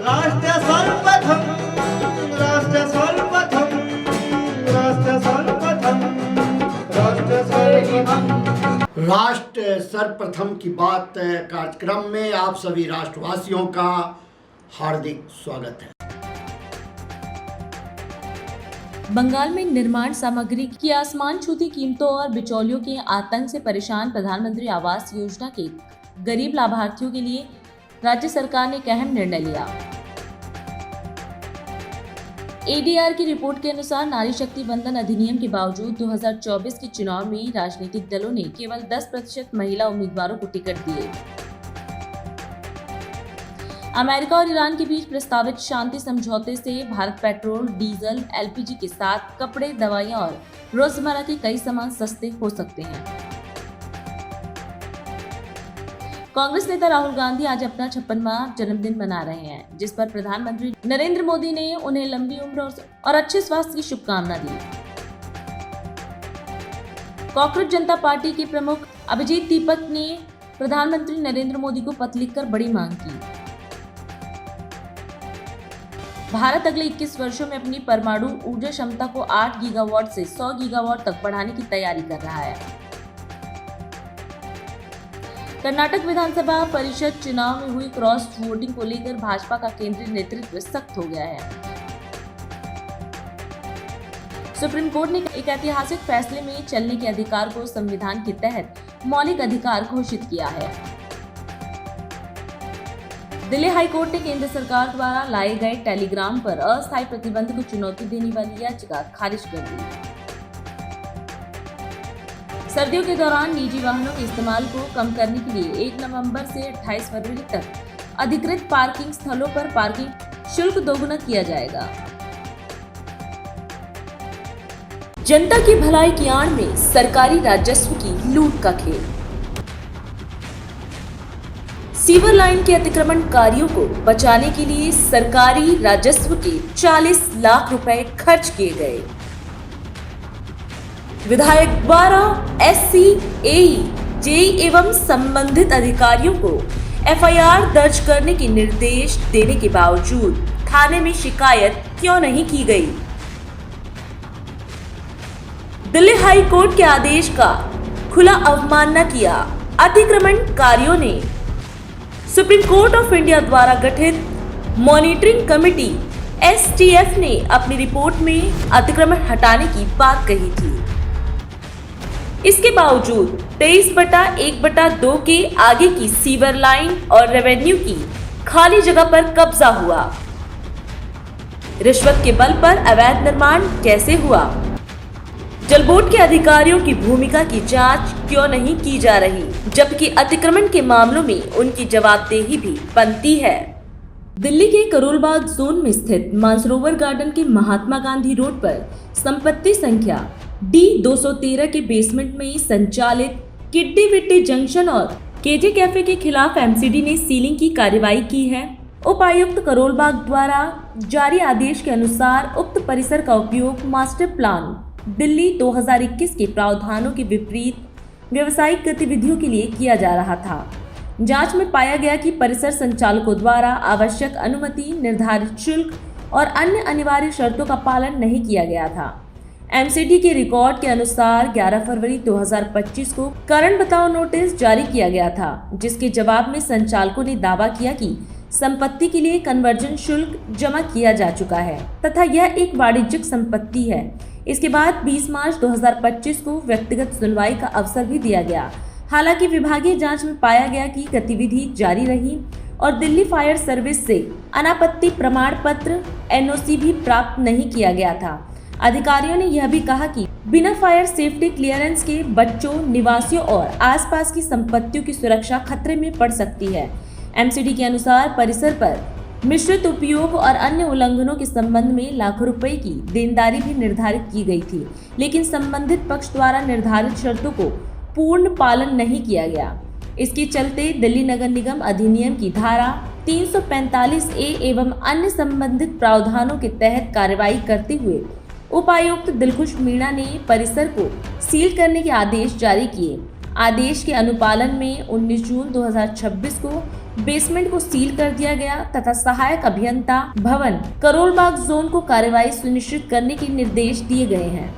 राष्ट्र सर्वप्रथम, राष्ट्र सर्वप्रथम, राष्ट्र सर्वप्रथम, राष्ट्र सर्वप्रथम। राष्ट्र सर्वप्रथम की बात कार्यक्रम में आप सभी राष्ट्रवासियों का हार्दिक स्वागत है। बंगाल में निर्माण सामग्री की आसमान छूती कीमतों और बिचौलियों के आतंक से परेशान प्रधानमंत्री आवास योजना के गरीब लाभार्थियों के लिए राज्य सरकार ने एक अहम निर्णय लिया। एडीआर की रिपोर्ट के अनुसार नारी शक्ति वंदन अधिनियम के बावजूद 2024 के चुनाव में राजनीतिक दलों ने केवल 10% महिला उम्मीदवारों को टिकट दिए। अमेरिका और ईरान के बीच प्रस्तावित शांति समझौते से भारत पेट्रोल, डीजल, एलपीजी के साथ कपड़े, दवाइयां और रोजमर्रा के कई सामान सस्ते हो सकते हैं। कांग्रेस नेता राहुल गांधी आज अपना 56वां जन्मदिन मना रहे हैं, जिस पर प्रधानमंत्री नरेंद्र मोदी ने उन्हें लंबी उम्र और अच्छे स्वास्थ्य की शुभकामना दी। कॉकरोच जनता पार्टी के प्रमुख अभिजीत दीपक ने प्रधानमंत्री नरेंद्र मोदी को पत्र लिखकर बड़ी मांग की। भारत अगले 21 वर्षों में अपनी परमाणु ऊर्जा क्षमता को 8 गीगावाट से 100 गीगावाट तक बढ़ाने की तैयारी कर रहा है। कर्नाटक विधानसभा परिषद चुनाव में हुई क्रॉस वोटिंग को लेकर भाजपा का केंद्रीय नेतृत्व सख्त हो गया है। सुप्रीम कोर्ट ने एक ऐतिहासिक फैसले में चलने के अधिकार को संविधान के तहत मौलिक अधिकार घोषित किया है। दिल्ली हाई कोर्ट ने केंद्र सरकार द्वारा लाए गए टेलीग्राम पर अस्थायी प्रतिबंध को चुनौती देने वाली याचिका खारिज कर दी। सर्दियों के दौरान निजी वाहनों के इस्तेमाल को कम करने के लिए 1 नवंबर से 28 फरवरी तक अधिकृत पार्किंग स्थलों पर पार्किंग शुल्क दोगुना किया जाएगा। जनता की भलाई की आड़ में सरकारी राजस्व की लूट का खेल। सीवर लाइन के अतिक्रमणकारियों को बचाने के लिए सरकारी राजस्व के 40 लाख रुपए खर्च किए गए। विधायक द्वारा एससी, एई, जेई एवं संबंधित अधिकारियों को एफआईआर दर्ज करने के निर्देश देने के बावजूद थाने में शिकायत क्यों नहीं की गई? दिल्ली हाई कोर्ट के आदेश का खुला अवमानना किया अतिक्रमणकारियों ने। सुप्रीम कोर्ट ऑफ इंडिया द्वारा गठित मॉनिटरिंग कमेटी एसटीएफ ने अपनी रिपोर्ट में अतिक्रमण हटाने की बात कही थी। इसके बावजूद 23/1/2 के आगे की सीवर लाइन और रेवेन्यू की खाली जगह पर कब्जा हुआ। रिश्वत के बल पर अवैध निर्माण कैसे हुआ? जल बोर्ड के अधिकारियों की भूमिका की जांच क्यों नहीं की जा रही, जबकि अतिक्रमण के मामलों में उनकी जवाबदेही भी बनती है। दिल्ली के करोलबाग जोन में स्थित मानसरोवर गार्डन के महात्मा गांधी रोड पर संपत्ति संख्या D213 के बेसमेंट में संचालित किड्डी विट्टी जंक्शन और केजे कैफे के खिलाफ एमसीडी ने सीलिंग की कार्रवाई की है। उपायुक्त करोलबाग द्वारा जारी आदेश के अनुसार उक्त परिसर का उपयोग मास्टर प्लान दिल्ली 2021 के प्रावधानों के विपरीत व्यावसायिक गतिविधियों के लिए किया जा रहा था। जांच में पाया गया कि परिसर संचालकों द्वारा आवश्यक अनुमति, निर्धारित शुल्क और अन्य अनिवार्य शर्तों का पालन नहीं किया गया था। एमसीडी के रिकॉर्ड के अनुसार 11 फरवरी 2025 को कारण बताओ नोटिस जारी किया गया था, जिसके जवाब में संचालकों ने दावा किया कि संपत्ति के लिए कन्वर्जन शुल्क जमा किया जा चुका है तथा यह एक वाणिज्यिक संपत्ति है। इसके बाद 20 मार्च 2025 को व्यक्तिगत सुनवाई का अवसर भी दिया गया। हालांकि विभागीय जांच में पाया गया कि गतिविधि जारी रही और दिल्ली फायर सर्विस से अनापत्ति प्रमाण पत्र एनओसी भी प्राप्त नहीं किया गया था। अधिकारियों ने यह भी कहा कि बिना फायर सेफ्टी क्लियरेंस के बच्चों, निवासियों और आसपास की संपत्तियों की सुरक्षा खतरे में पड़ सकती है। एमसीडी के अनुसार परिसर पर मिश्रित उपयोग और अन्य उल्लंघनों के संबंध में लाखों रुपए की देनदारी भी निर्धारित की गई थी, लेकिन संबंधित पक्ष द्वारा निर्धारित शर्तों को पूर्ण पालन नहीं किया गया। इसके चलते दिल्ली नगर निगम अधिनियम की धारा 345A एवं अन्य संबंधित प्रावधानों के तहत कार्रवाई करते हुए उपायुक्त दिलखुश मीणा ने परिसर को सील करने के आदेश जारी किए। आदेश के अनुपालन में 19 जून 2026 को बेसमेंट को सील कर दिया गया तथा सहायक अभियंता भवन करोलबाग जोन को कार्यवाही सुनिश्चित करने के निर्देश दिए गए हैं।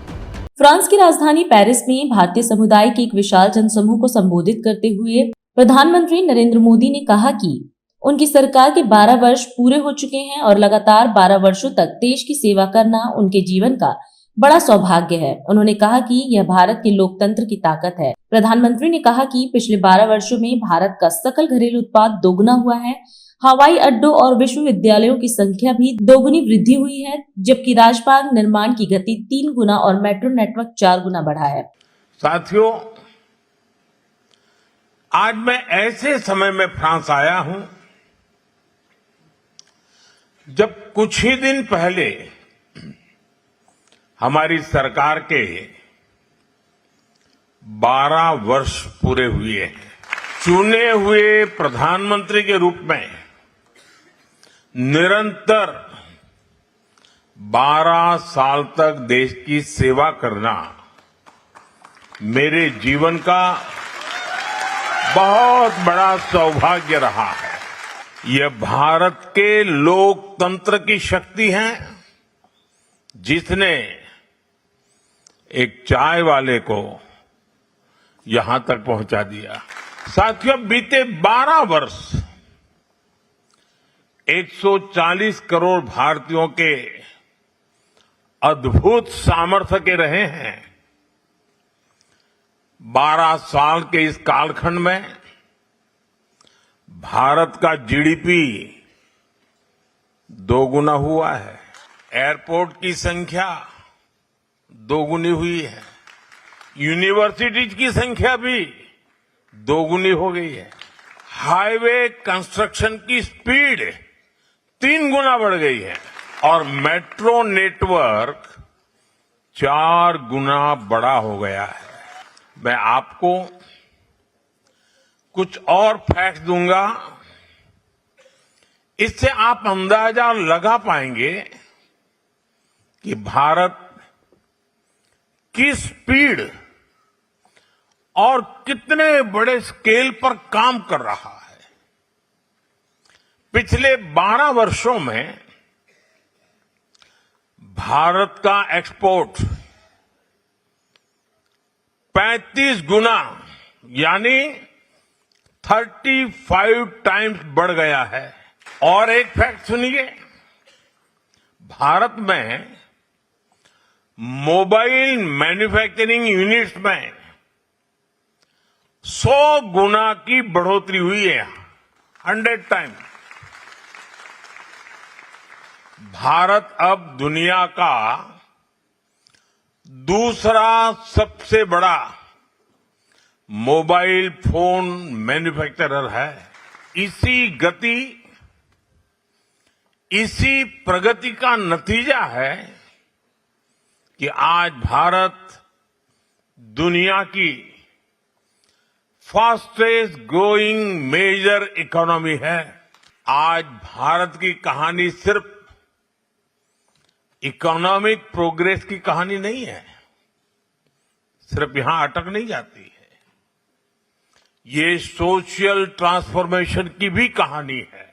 फ्रांस की राजधानी पेरिस में भारतीय समुदाय के एक विशाल जनसमूह को संबोधित करते हुए प्रधानमंत्री नरेंद्र मोदी ने कहा कि उनकी सरकार के 12 वर्ष पूरे हो चुके हैं और लगातार 12 वर्षों तक देश की सेवा करना उनके जीवन का बड़ा सौभाग्य है। उन्होंने कहा कि यह भारत के लोकतंत्र की ताकत है। प्रधानमंत्री ने कहा कि पिछले 12 वर्षों में भारत का सकल घरेलू उत्पाद दोगुना हुआ है, हवाई अड्डों और विश्वविद्यालयों की संख्या भी दोगुनी वृद्धि हुई है, जबकि राजमार्ग निर्माण की गति 3 गुना और मेट्रो नेटवर्क 4 गुना बढ़ा है। साथियों, आज मैं ऐसे समय में फ्रांस आया हूं जब कुछ ही दिन पहले हमारी सरकार के 12 वर्ष पूरे हुए हैं। चुने हुए प्रधानमंत्री के रूप में निरंतर 12 साल तक देश की सेवा करना मेरे जीवन का बहुत बड़ा सौभाग्य रहा है। यह भारत के लोकतंत्र की शक्ति है जिसने एक चाय वाले को यहां तक पहुंचा दिया। साथियों, बीते 12 वर्ष 140 करोड़ भारतीयों के अद्भुत सामर्थ्य के रहे हैं। 12 साल के इस कालखंड में भारत का जीडीपी दोगुना हुआ है, एयरपोर्ट की संख्या दोगुनी हुई है, यूनिवर्सिटीज की संख्या भी दोगुनी हो गई है, हाईवे कंस्ट्रक्शन की स्पीड 3 गुना बढ़ गई है और मेट्रो नेटवर्क 4 गुना बड़ा हो गया है। मैं आपको कुछ और फैक्ट दूंगा, इससे आप अंदाजा लगा पाएंगे कि भारत किस स्पीड और कितने बड़े स्केल पर काम कर रहा है। पिछले 12 वर्षों में भारत का एक्सपोर्ट 35 गुना यानी 35 टाइम्स बढ़ गया है। और एक फैक्ट सुनिए, भारत में मोबाइल मैन्युफैक्चरिंग यूनिट्स में 100 गुना की बढ़ोतरी हुई है, 100 टाइम। भारत अब दुनिया का दूसरा सबसे बड़ा मोबाइल फोन मैन्युफैक्चरर है। इसी गति, इसी प्रगति का नतीजा है कि आज भारत दुनिया की फास्टेस्ट ग्रोइंग मेजर इकोनॉमी है। आज भारत की कहानी सिर्फ इकोनॉमिक प्रोग्रेस की कहानी नहीं है, सिर्फ यहां अटक नहीं जाती है, ये सोशल ट्रांसफॉर्मेशन की भी कहानी है।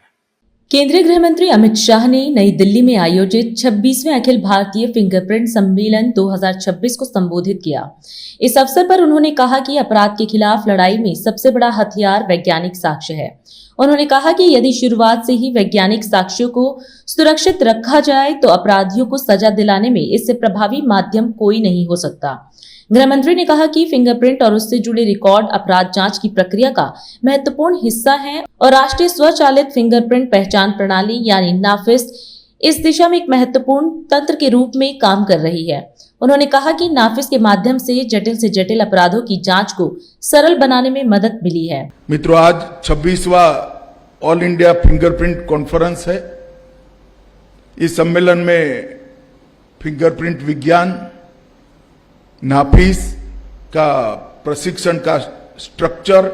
केंद्रीय गृह मंत्री अमित शाह ने नई दिल्ली में आयोजित 26वें अखिल भारतीय फिंगरप्रिंट सम्मेलन 2026 को संबोधित किया। इस अवसर पर उन्होंने कहा कि अपराध के खिलाफ लड़ाई में सबसे बड़ा हथियार वैज्ञानिक साक्ष्य है। उन्होंने कहा कि यदि शुरुआत से ही वैज्ञानिक साक्ष्यों को सुरक्षित रखा जाए तो अपराधियों को सजा दिलाने में इससे प्रभावी माध्यम कोई नहीं हो सकता। गृह मंत्री ने कहा कि फिंगरप्रिंट और उससे जुड़े रिकॉर्ड अपराध जांच की प्रक्रिया का महत्वपूर्ण हिस्सा हैं और राष्ट्रीय स्वचालित फिंगरप्रिंट पहचान प्रणाली यानी नाफिस इस दिशा में एक महत्वपूर्ण तंत्र के रूप में काम कर रही है। उन्होंने कहा कि नाफिस के माध्यम से जटिल अपराधों की जांच को सरल बनाने में मदद मिली है। मित्रों, आज 26वां ऑल इंडिया फिंगरप्रिंट कॉन्फ्रेंस है। इस सम्मेलन में फिंगरप्रिंट विज्ञान, नाफिस का प्रशिक्षण का स्ट्रक्चर,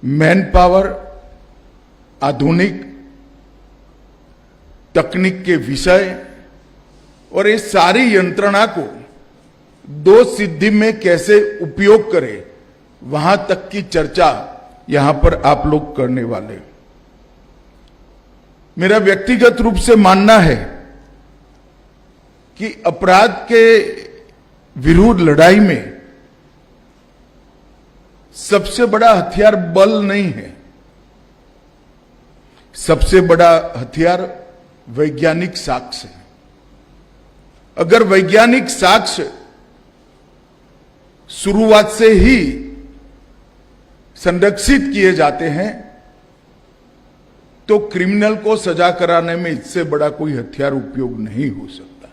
मैन पावर, आधुनिक तकनीक के विषय और इस सारी यंत्रणा को 2 सिद्धि में कैसे उपयोग करें, वहां तक की चर्चा यहां पर आप लोग करने वाले हो। मेरा व्यक्तिगत रूप से मानना है कि अपराध के विरुद्ध लड़ाई में सबसे बड़ा हथियार बल नहीं है, सबसे बड़ा हथियार वैज्ञानिक साक्ष्य है। अगर वैज्ञानिक साक्ष्य शुरुआत से ही संरक्षित किए जाते हैं तो क्रिमिनल को सजा कराने में इससे बड़ा कोई हथियार उपयोग नहीं हो सकता।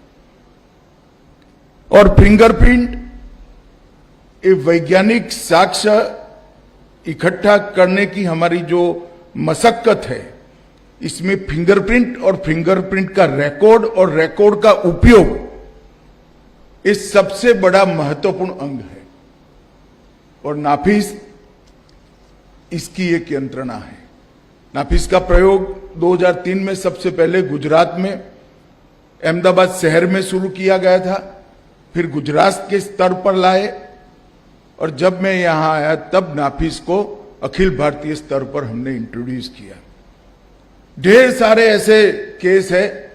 और फिंगरप्रिंट ये वैज्ञानिक साक्ष्य इकट्ठा करने की हमारी जो मशक्कत है, इसमें फिंगरप्रिंट और फिंगरप्रिंट का रिकॉर्ड और रिकॉर्ड का उपयोग इस सबसे बड़ा महत्वपूर्ण अंग है। और नाफिस इसकी एक यंत्रणा है। नाफिस का प्रयोग 2003 में सबसे पहले गुजरात में अहमदाबाद शहर में शुरू किया गया था, फिर गुजरात के स्तर पर लाए, और जब मैं यहां आया तब नाफिस को अखिल भारतीय स्तर पर हमने इंट्रोड्यूस किया। ढेर सारे ऐसे केस है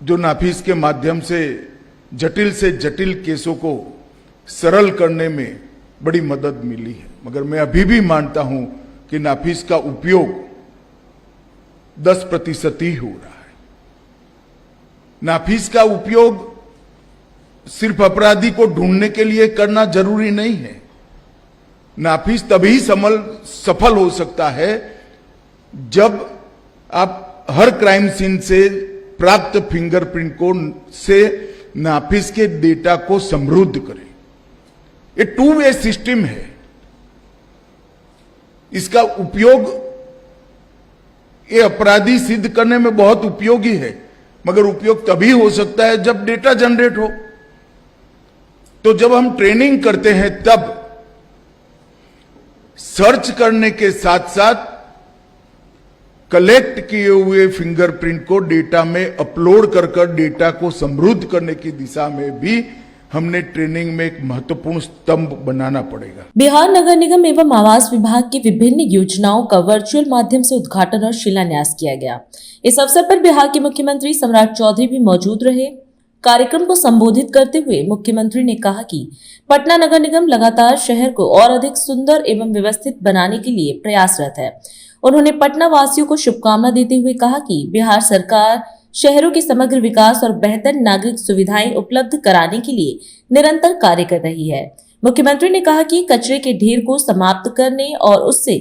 जो नाफिस के माध्यम से जटिल केसों को सरल करने में बड़ी मदद मिली है। मगर मैं अभी भी मानता हूं कि नाफिस का उपयोग 10% ही हो रहा है। नाफिस का उपयोग सिर्फ अपराधी को ढूंढने के लिए करना जरूरी नहीं है। नाफिस तभी सफल हो सकता है जब आप हर क्राइम सीन से प्राप्त फिंगरप्रिंट को से नाफिस के डेटा को समृद्ध करें। ये 2 वे सिस्टम है। इसका उपयोग ये अपराधी सिद्ध करने में बहुत उपयोगी है, मगर उपयोग तभी हो सकता है जब डेटा जनरेट हो। तो जब हम ट्रेनिंग करते हैं तब सर्च करने के साथ साथ कलेक्ट किए हुए फिंगरप्रिंट को डेटा में अपलोड कर डेटा को समृद्ध करने की दिशा में भी हमने ट्रेनिंग में एक महत्वपूर्ण स्तंभ बनाना पड़ेगा। बिहार नगर निगम एवं आवास विभाग की विभिन्न योजनाओं का वर्चुअल माध्यम से उद्घाटन और शिलान्यास किया गया। इस अवसर पर बिहार के मुख्यमंत्री सम्राट चौधरी भी मौजूद रहे। कार्यक्रम को संबोधित करते हुए मुख्यमंत्री ने कहा कि पटना नगर निगम लगातार शहर को और अधिक सुंदर एवं व्यवस्थित बनाने के लिए प्रयासरत है। उन्होंने पटना वासियों को शुभकामना देते हुए कहा कि बिहार सरकार शहरों के समग्र विकास और बेहतर नागरिक सुविधाएं उपलब्ध कराने के लिए निरंतर कार्य कर रही है। मुख्यमंत्री ने कहा कि कचरे के ढेर को समाप्त करने और उससे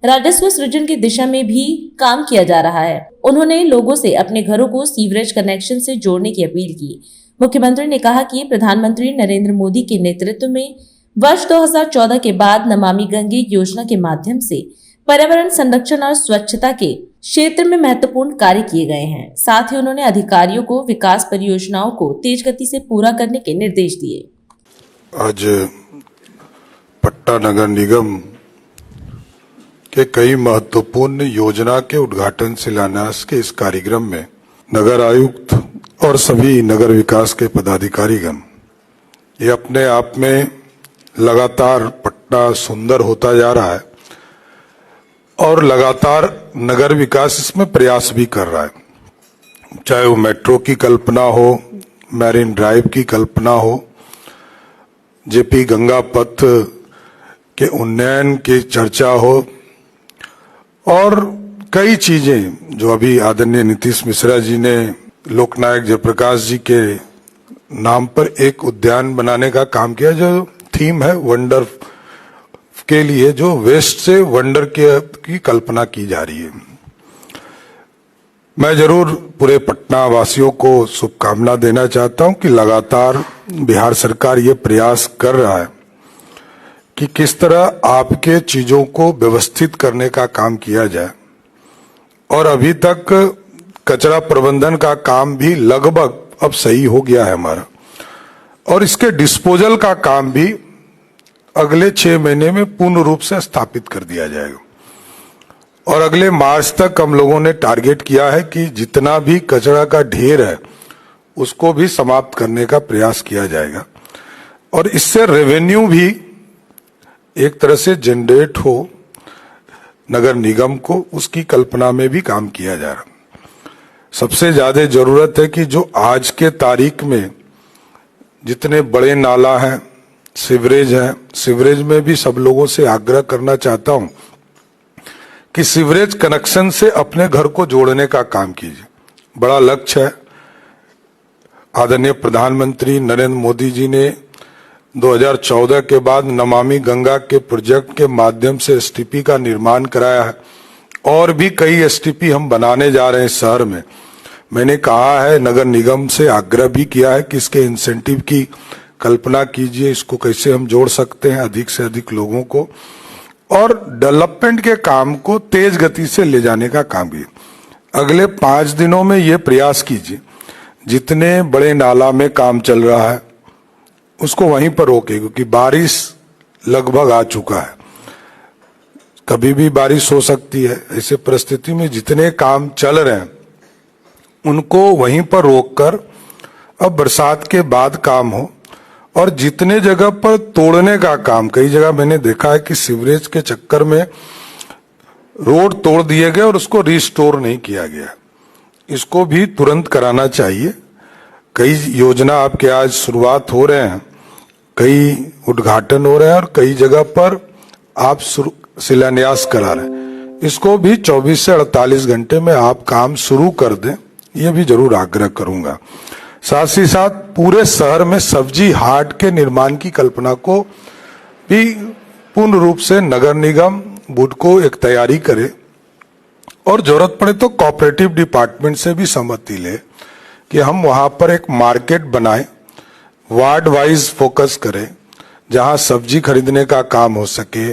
राजस्व सृजन की दिशा में भी काम किया जा रहा है। उन्होंने लोगों से अपने घरों को सीवरेज कनेक्शन से जोड़ने की अपील की। मुख्यमंत्री ने कहा कि प्रधानमंत्री नरेंद्र मोदी के नेतृत्व में वर्ष 2014 के बाद नमामि गंगे योजना के माध्यम से पर्यावरण संरक्षण और स्वच्छता के क्षेत्र में महत्वपूर्ण कार्य किए गए हैं। साथ ही उन्होंने अधिकारियों को विकास परियोजनाओं को तेज गति से पूरा करने के निर्देश दिए। आज पटना नगर निगम के कई महत्वपूर्ण योजना के उद्घाटन शिलान्यास के इस कार्यक्रम में नगर आयुक्त और सभी नगर विकास के पदाधिकारीगण, ये अपने आप में लगातार पटना सुंदर होता जा रहा है और लगातार नगर विकास इसमें प्रयास भी कर रहा है। चाहे वो मेट्रो की कल्पना हो, मैरिन ड्राइव की कल्पना हो, जेपी गंगा पथ के उन्नयन की चर्चा हो, और कई चीजें जो अभी आदरणीय नीतीश मिश्रा जी ने लोकनायक जयप्रकाश जी के नाम पर एक उद्यान बनाने का काम किया, जो थीम है वंडर के लिए, जो वेस्ट से वंडर की कल्पना की जा रही है। मैं जरूर पूरे पटना वासियों को शुभकामना देना चाहता हूं कि लगातार बिहार सरकार ये प्रयास कर रहा है कि किस तरह आपके चीजों को व्यवस्थित करने का काम किया जाए। और अभी तक कचरा प्रबंधन का काम भी लगभग अब सही हो गया है हमारा, और इसके डिस्पोजल का काम भी अगले 6 महीने में पूर्ण रूप से स्थापित कर दिया जाएगा। और अगले मार्च तक हम लोगों ने टारगेट किया है कि जितना भी कचरा का ढेर है उसको भी समाप्त करने का प्रयास किया जाएगा। और इससे रेवेन्यू भी एक तरह से जनरेट हो नगर निगम को, उसकी कल्पना में भी काम किया जा रहा। सबसे ज्यादा जरूरत है कि जो आज के तारीख में जितने बड़े नाला हैं, सीवरेज है, सीवरेज में भी सब लोगों से आग्रह करना चाहता हूं कि सीवरेज कनेक्शन से अपने घर को जोड़ने का काम कीजिए। बड़ा लक्ष्य है। आदरणीय प्रधानमंत्री नरेंद्र मोदी जी ने 2014 के बाद नमामि गंगा के प्रोजेक्ट के माध्यम से एसटीपी का निर्माण कराया है और भी कई एसटीपी हम बनाने जा रहे हैं शहर में। मैंने कहा है, नगर निगम से आग्रह भी किया है कि इसके इंसेंटिव की कल्पना कीजिए, इसको कैसे हम जोड़ सकते हैं अधिक से अधिक लोगों को, और डेवलपमेंट के काम को तेज गति से ले जाने का काम कीजिए। अगले 5 दिनों में ये प्रयास कीजिए, जितने बड़े नाला में काम चल रहा है उसको वहीं पर रोके, क्योंकि बारिश लगभग आ चुका है, कभी भी बारिश हो सकती है। ऐसे परिस्थिति में जितने काम चल रहे हैं उनको वहीं पर रोककर अब बरसात के बाद काम हो, और जितने जगह पर तोड़ने का काम, कई जगह मैंने देखा है कि सीवरेज के चक्कर में रोड तोड़ दिए गए और उसको रिस्टोर नहीं किया गया, इसको भी तुरंत कराना चाहिए। कई योजना आपके आज शुरुआत हो रहे हैं, कई उद्घाटन हो रहे हैं और कई जगह पर आप शिलान्यास करा रहे हैं, इसको भी 24 से 48 घंटे में आप काम शुरू कर दें, ये भी जरूर आग्रह करूंगा। साथ ही साथ पूरे शहर में सब्जी हाट के निर्माण की कल्पना को भी पूर्ण रूप से नगर निगम बुडको एक तैयारी करे, और जरूरत पड़े तो कोऑपरेटिव डिपार्टमेंट से भी सहमति ले कि हम वहां पर एक मार्केट बनाएं, वार्ड वाइज फोकस करें, जहां सब्जी खरीदने का काम हो सके,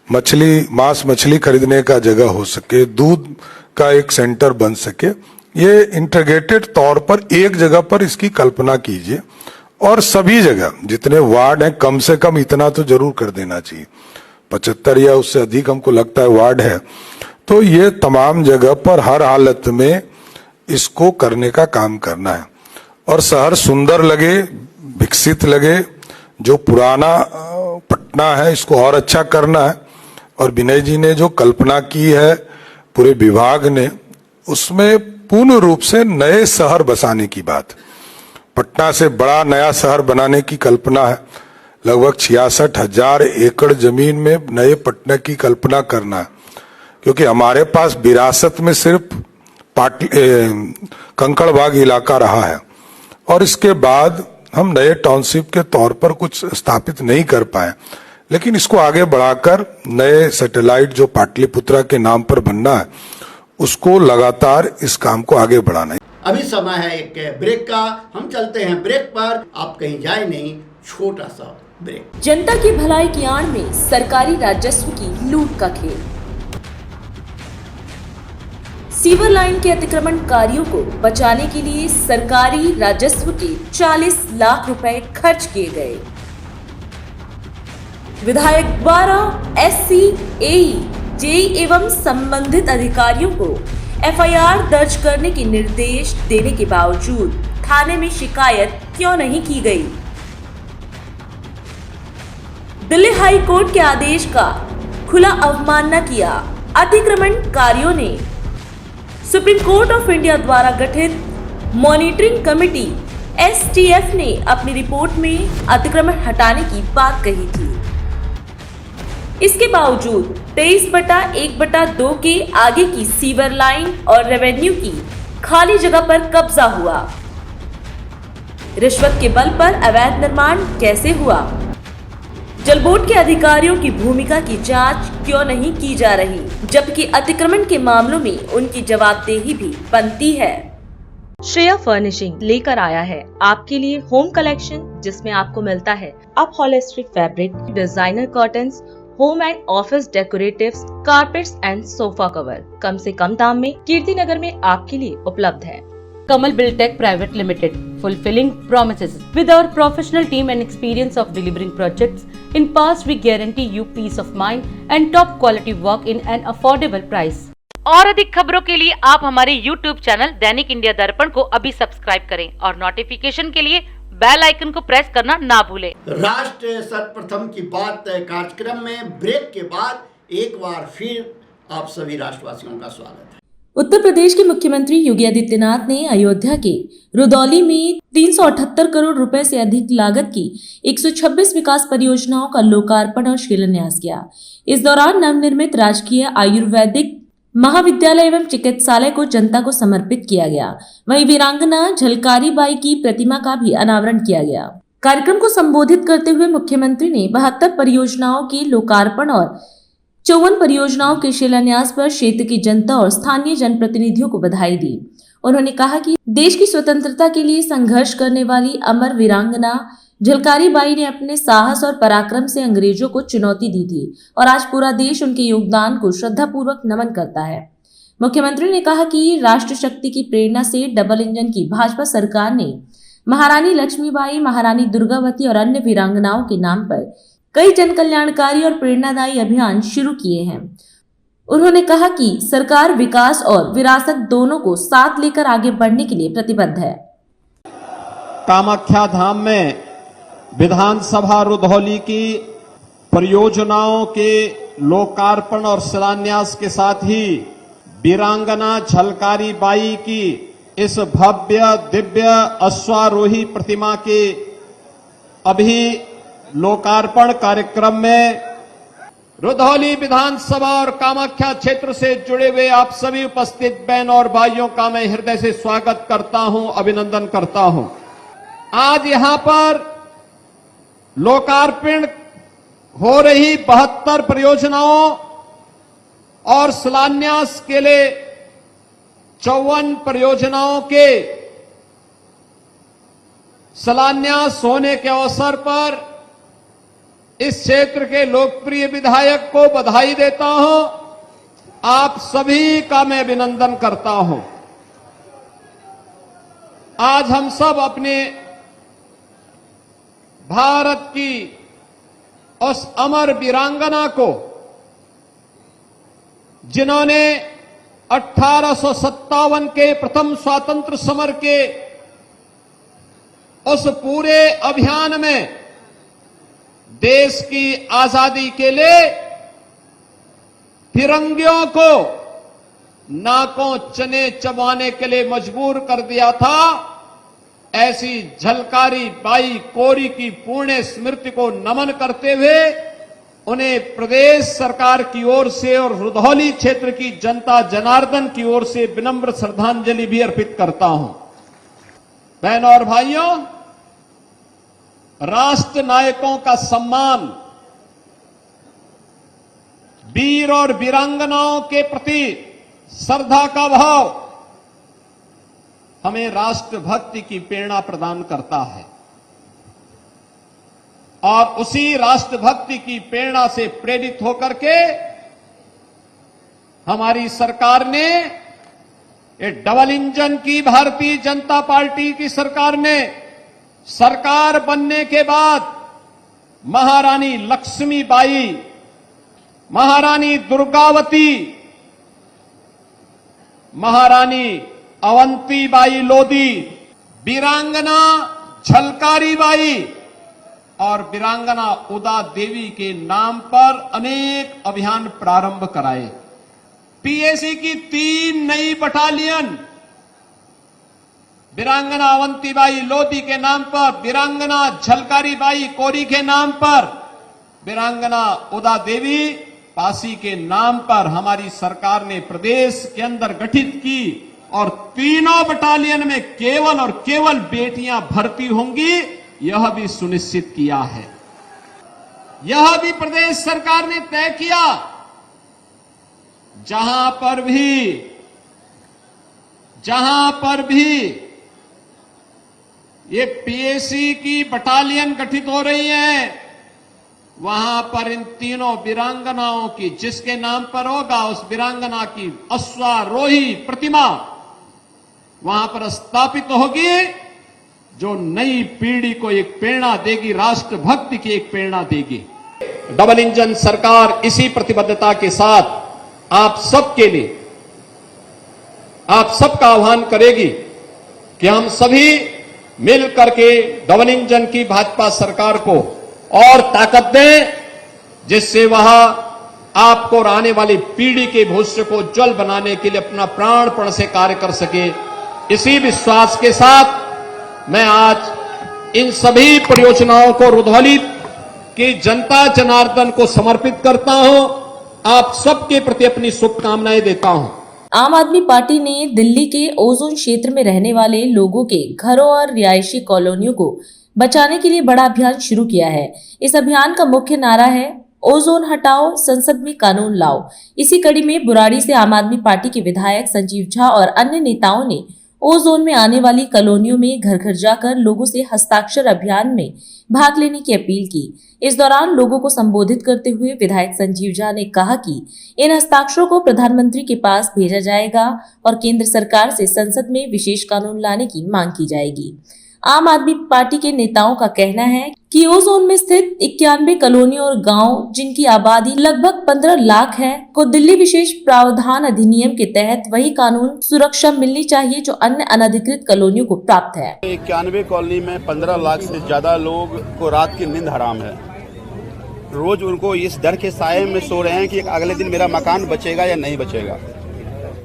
मांस मछली खरीदने का जगह हो सके, दूध का एक सेंटर बन सके। ये इंटीग्रेटेड तौर पर एक जगह पर इसकी कल्पना कीजिए, और सभी जगह जितने वार्ड हैं कम से कम इतना तो जरूर कर देना चाहिए, 75 या उससे अधिक हमको लगता है वार्ड है, तो ये तमाम जगह पर हर हालत में इसको करने का काम करना है, और शहर सुंदर लगे, विकसित लगे। जो पुराना पटना है इसको और अच्छा करना है, और विनय जी ने जो कल्पना की है पूरे विभाग ने, उसमें पूर्ण रूप से नए शहर बसाने की बात, पटना से बड़ा नया शहर बनाने की कल्पना है। लगभग 66,000 एकड़ जमीन में नए पटना की कल्पना करना है, क्योंकि हमारे पास विरासत में सिर्फ कंकड़बाग इलाका रहा है, और इसके बाद हम नए टाउनशिप के तौर पर कुछ स्थापित नहीं कर पाए, लेकिन इसको आगे बढ़ाकर नए सैटेलाइट जो पाटलिपुत्रा के नाम पर बनना है, उसको लगातार इस काम को आगे बढ़ाना है। अभी समय है एक ब्रेक का, हम चलते हैं ब्रेक पर, आप कहीं जाए नहीं, छोटा सा ब्रेक। जनता की भलाई की आड़ में सरकारी राजस्व की लूट का खेल। सीवर लाइन के अतिक्रमणकारियों को बचाने के लिए सरकारी राजस्व के 40 लाख रुपए खर्च किए गए। विधायक द्वारा एससी, एई, जेई एवं संबंधित अधिकारियों को एफआईआर दर्ज करने के निर्देश देने के बावजूद थाने में शिकायत क्यों नहीं की गई? दिल्ली हाई कोर्ट के आदेश का खुला अवमानना किया। अतिक्रमणकारियों ने सुप्रीम कोर्ट ऑफ इंडिया द्वारा गठित मॉनिटरिंग कमेटी एसटीएफ ने अपनी रिपोर्ट में अतिक्रमण हटाने की बात कही थी। इसके बावजूद 23/1/2 के आगे की सीवर लाइन और रेवेन्यू की खाली जगह पर कब्जा हुआ। रिश्वत के बल पर अवैध निर्माण कैसे हुआ? जल बोर्ड के अधिकारियों की भूमिका की जांच क्यों नहीं की जा रही, जबकि अतिक्रमण के मामलों में उनकी जवाबदेही भी बनती है। श्रेया फर्निशिंग लेकर आया है आपके लिए होम कलेक्शन, जिसमें आपको मिलता है upholstery fabric, designer curtains, home and office decoratives, carpets and sofa cover कम से कम दाम में कीर्ति नगर में आपके लिए उपलब्ध है। Kamal Buildtech Private Limited, fulfilling promises. With our professional team and experience of delivering projects in past, we guarantee you peace of mind and top quality work in an affordable price. और अधिक खबरों के लिए आप हमारे YouTube channel दैनिक India दर्पण को अभी सब्सक्राइब करें और नोटिफिकेशन के लिए बेल आइकन को प्रेस करना ना भूलें। राष्ट्र सर्वप्रथम की बात कार्यक्रम में ब्रेक के बाद एक बार फिर आप सभी राष्ट्रवासियों का स्वागत है। उत्तर प्रदेश के मुख्यमंत्री योगी आदित्यनाथ ने अयोध्या के रुदौली में 378 करोड़ रुपए से अधिक लागत की 126 विकास परियोजनाओं का लोकार्पण और शिलान्यास किया। इस दौरान नवनिर्मित राजकीय आयुर्वेदिक महाविद्यालय एवं चिकित्सालय को जनता को समर्पित किया गया। वहीं वीरांगना झलकारी बाई की प्रतिमा का भी अनावरण किया गया। कार्यक्रम को संबोधित करते हुए मुख्यमंत्री ने 72 परियोजनाओं के लोकार्पण और 54 परियोजनाओं के शिलान्यास पर क्षेत्र की जनता और स्थानीय जनप्रतिनिधियों को बधाई दी। उन्होंने कहा कि देश की स्वतंत्रता के लिए संघर्ष करने वाली अमर वीरांगना झलकारी बाई ने अपने साहस और पराक्रम से अंग्रेजों को चुनौती दी थी और आज पूरा देश उनके योगदान को श्रद्धापूर्वक नमन करता है। मुख्यमंत्री ने कहा कि राष्ट्र शक्ति की प्रेरणा से डबल इंजन की भाजपा सरकार ने महारानी लक्ष्मीबाई, महारानी दुर्गावती और अन्य वीरांगनाओं के नाम पर कई जन कल्याणकारी और प्रेरणादायी अभियान शुरू किए हैं। उन्होंने कहा कि सरकार विकास और विरासत दोनों को साथ लेकर आगे बढ़ने के लिए प्रतिबद्ध है। कामाख्या धाम में विधानसभा रुधौली की परियोजनाओं के लोकार्पण और शिलान्यास के साथ ही वीरांगना झलकारी बाई की इस भव्य दिव्य अश्वारोही प्रतिमा के अभी लोकार्पण कार्यक्रम में रुधौली विधानसभा और कामाख्या क्षेत्र से जुड़े हुए आप सभी उपस्थित बहन और भाइयों का मैं हृदय से स्वागत करता हूं, अभिनंदन करता हूं। आज यहां पर लोकार्पण हो रही 72 परियोजनाओं और शिलान्यास के लिए 54 परियोजनाओं के शिलान्यास होने के अवसर पर इस क्षेत्र के लोकप्रिय विधायक को बधाई देता हूं। आप सभी का मैं अभिनंदन करता हूं। आज हम सब अपने भारत की उस अमर वीरांगना को, जिन्होंने 1857 के प्रथम स्वातंत्र समर के उस पूरे अभियान में देश की आजादी के लिए फिरंगियों को नाकों चने चबाने के लिए मजबूर कर दिया था, ऐसी झलकारी बाई कोरी की पुण्य स्मृति को नमन करते हुए उन्हें प्रदेश सरकार की ओर से और रुधौली क्षेत्र की जनता जनार्दन की ओर से विनम्र श्रद्धांजलि भी अर्पित करता हूं। बहनों और भाइयों, राष्ट्र नायकों का सम्मान, वीर और वीरांगनाओं के प्रति श्रद्धा का भाव हमें राष्ट्रभक्ति की प्रेरणा प्रदान करता है और उसी राष्ट्रभक्ति की प्रेरणा से प्रेरित होकर के हमारी सरकार ने, ये डबल इंजन की भारतीय जनता पार्टी की सरकार ने सरकार बनने के बाद महारानी लक्ष्मीबाई, महारानी दुर्गावती, महारानी अवंतीबाई लोधी, वीरांगना झलकारी बाई और वीरांगना उदा देवी के नाम पर अनेक अभियान प्रारंभ कराए। पीएसी की 3 नई बटालियन वीरांगना अवंतीबाई लोधी के नाम पर, वीरांगना झलकारी बाई कोरी के नाम पर, वीरांगना उदा देवी पासी के नाम पर हमारी सरकार ने प्रदेश के अंदर गठित की और तीनों बटालियन में केवल और केवल बेटियां भर्ती होंगी, यह भी सुनिश्चित किया है। यह भी प्रदेश सरकार ने तय किया। जहां पर भी ये पीएसी की बटालियन गठित हो रही है, वहां पर इन तीनों वीरांगनाओं की जिसके नाम पर होगा उस वीरांगना की अश्वारोही प्रतिमा वहां पर स्थापित होगी, जो नई पीढ़ी को एक प्रेरणा देगी, राष्ट्रभक्ति की एक प्रेरणा देगी। डबल इंजन सरकार इसी प्रतिबद्धता के साथ आप सबके लिए, आप सबका आह्वान करेगी कि हम सभी मिल करके डबल इंजन की भाजपा सरकार को और ताकत दें, जिससे वह आपको और आने वाली पीढ़ी के भविष्य को उज्जवल बनाने के लिए अपना प्राणपण से कार्य कर सके। इसी विश्वास के साथ मैं आज इन सभी परियोजनाओं को रुधौली की जनता जनार्दन को समर्पित करता हूं। आप सबके प्रति अपनी शुभकामनाएं देता हूं। आम आदमी पार्टी ने दिल्ली के ओजोन क्षेत्र में रहने वाले लोगों के घरों और रिहायशी कॉलोनियों को बचाने के लिए बड़ा अभियान शुरू किया है। इस अभियान का मुख्य नारा है ओजोन हटाओ, संसद में कानून लाओ। इसी कड़ी में बुराड़ी से आम आदमी पार्टी के विधायक संजीव झा और अन्य नेताओं ने ओजोन में आने वाली कॉलोनियों में घर घर जाकर लोगों से हस्ताक्षर अभियान में भाग लेने की अपील की। इस दौरान लोगों को संबोधित करते हुए विधायक संजीव झा ने कहा कि इन हस्ताक्षरों को प्रधानमंत्री के पास भेजा जाएगा और केंद्र सरकार से संसद में विशेष कानून लाने की मांग की जाएगी। आम आदमी पार्टी के नेताओं का कहना है कि ओजोन में स्थित 91 कॉलोनियों और गांव, जिनकी आबादी लगभग 15 लाख है, को दिल्ली विशेष प्रावधान अधिनियम के तहत वही कानून सुरक्षा मिलनी चाहिए जो अन्य अनधिकृत कॉलोनियों को प्राप्त है। 91 कॉलोनी में 15 लाख से ज्यादा लोग को रात की नींद हराम है। रोज उनको इस डर के साये में सो रहे हैं कि अगले दिन मेरा मकान बचेगा या नहीं बचेगा।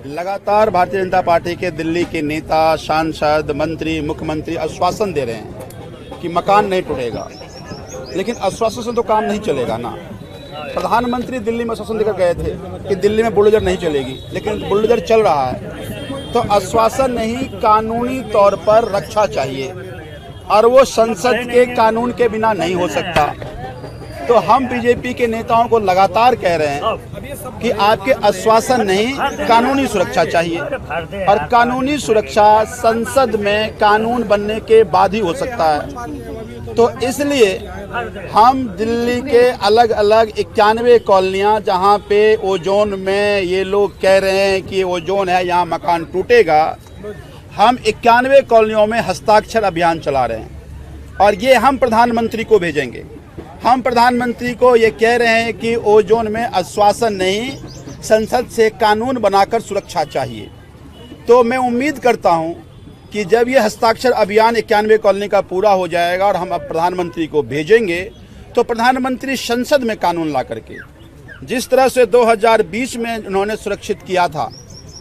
लगातार भारतीय जनता पार्टी के दिल्ली के नेता, सांसद, मंत्री, मुख्यमंत्री आश्वासन दे रहे हैं कि मकान नहीं टूटेगा, लेकिन आश्वासन से तो काम नहीं चलेगा ना। प्रधानमंत्री दिल्ली में आश्वासन देकर गए थे कि दिल्ली में बुलडोजर नहीं चलेगी, लेकिन बुलडोजर चल रहा है। तो आश्वासन नहीं, कानूनी तौर पर रक्षा चाहिए और वो संसद के कानून के बिना नहीं हो सकता। तो हम बीजेपी के नेताओं को लगातार कह रहे हैं कि आपके आश्वासन नहीं, कानूनी सुरक्षा चाहिए और कानूनी सुरक्षा संसद में कानून बनने के बाद ही हो सकता है। तो इसलिए हम दिल्ली के अलग अलग 91 कॉलोनियां जहां पे ओजोन में ये लोग कह रहे हैं कि ओजोन है, यहाँ मकान टूटेगा, हम 91 कॉलोनियों में हस्ताक्षर अभियान चला रहे हैं और ये हम प्रधानमंत्री को भेजेंगे। हम प्रधानमंत्री को ये कह रहे हैं कि ओजोन में आश्वासन नहीं, संसद से कानून बनाकर सुरक्षा चाहिए। तो मैं उम्मीद करता हूं कि जब ये हस्ताक्षर अभियान 91 कॉलोनी का पूरा हो जाएगा और हम अब प्रधानमंत्री को भेजेंगे, तो प्रधानमंत्री संसद में कानून ला करके, जिस तरह से 2020 में उन्होंने सुरक्षित किया था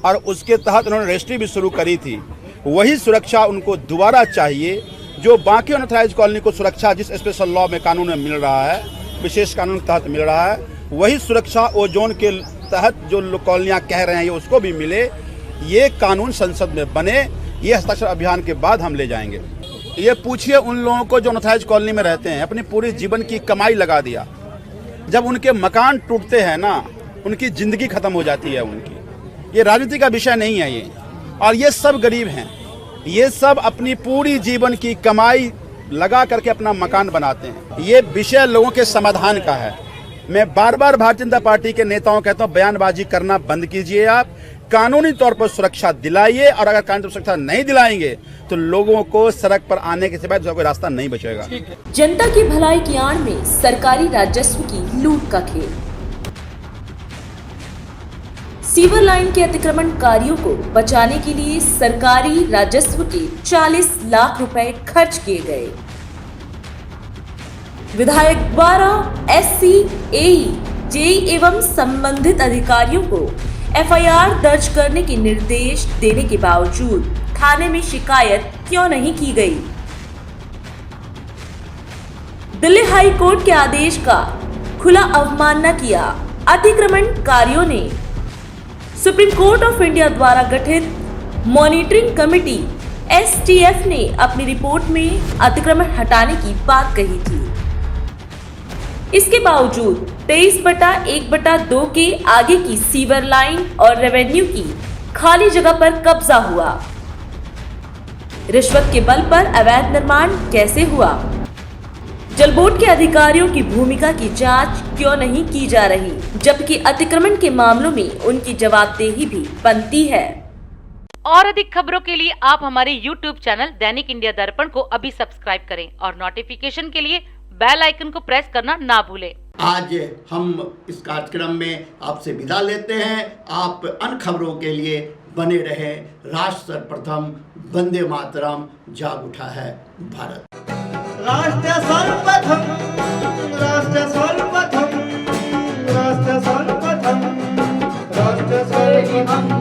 और उसके तहत उन्होंने रजिस्ट्री भी शुरू करी थी, वही सुरक्षा उनको दोबारा चाहिए जो बाकी अनऑथराइज कॉलोनी को सुरक्षा जिस स्पेशल लॉ में कानून में मिल रहा है, विशेष कानून के तहत मिल रहा है, वही सुरक्षा ओजोन के तहत जो कॉलोनियां कह रहे हैं ये उसको भी मिले। ये कानून संसद में बने, ये हस्ताक्षर अभियान के बाद हम ले जाएंगे। ये पूछिए उन लोगों को जो अनऑथराइज कॉलोनी में रहते हैं, अपनी पूरी जीवन की कमाई लगा दिया, जब उनके मकान टूटते हैं ना, उनकी जिंदगी खत्म हो जाती है उनकी। ये राजनीति का विषय नहीं है ये, और ये सब गरीब हैं, ये सब अपनी पूरी जीवन की कमाई लगा करके अपना मकान बनाते हैं। ये विषय लोगों के समाधान का है। मैं बार बार भारतीय जनता पार्टी के नेताओं कहता हूं, बयानबाजी करना बंद कीजिए, आप कानूनी तौर पर सुरक्षा दिलाइए, और अगर कानूनी सुरक्षा नहीं दिलाएंगे तो लोगों को सड़क पर आने के सिवाय दूसरा कोई रास्ता नहीं बचेगा। जनता की भलाई की आड़ में सरकारी राजस्व की लूट का खेल। सीवर लाइन के अतिक्रमणकारियों को बचाने के लिए सरकारी राजस्व के 40 लाख रुपए खर्च किए गए। विधायक द्वारा एससी, एई, जेई एवं संबंधित अधिकारियों को एफआईआर दर्ज करने के निर्देश देने के बावजूद थाने में शिकायत क्यों नहीं की गई? दिल्ली हाई कोर्ट के आदेश का खुला अवमानना किया। अतिक्रमणकारियों ने सुप्रीम कोर्ट ऑफ इंडिया द्वारा गठित मॉनिटरिंग कमेटी एसटीएफ ने अपनी रिपोर्ट में अतिक्रमण हटाने की बात कही थी। इसके बावजूद 23/1/2 के आगे की सीवर लाइन और रेवेन्यू की खाली जगह पर कब्जा हुआ। रिश्वत के बल पर अवैध निर्माण कैसे हुआ? जल बोर्ड के अधिकारियों की भूमिका की जांच क्यों नहीं की जा रही, जबकि अतिक्रमण के मामलों में उनकी जवाबदेही भी बनती है। और अधिक खबरों के लिए आप हमारे YouTube चैनल दैनिक इंडिया दर्पण को अभी सब्सक्राइब करें और नोटिफिकेशन के लिए बेल आइकन को प्रेस करना ना भूलें। आज हम इस कार्यक्रम में आपसे विदा लेते हैं। आप अन्य खबरों के लिए बने रहे। राष्ट्र सर्वप्रथम, वंदे मातरम, जाग उठा है भारत। राष्ट्र सर्वप्रथम, राष्ट्र सर्वप्रथम, राष्ट्र सर्वप्रथम, राष्ट्र सर्वप्रथम।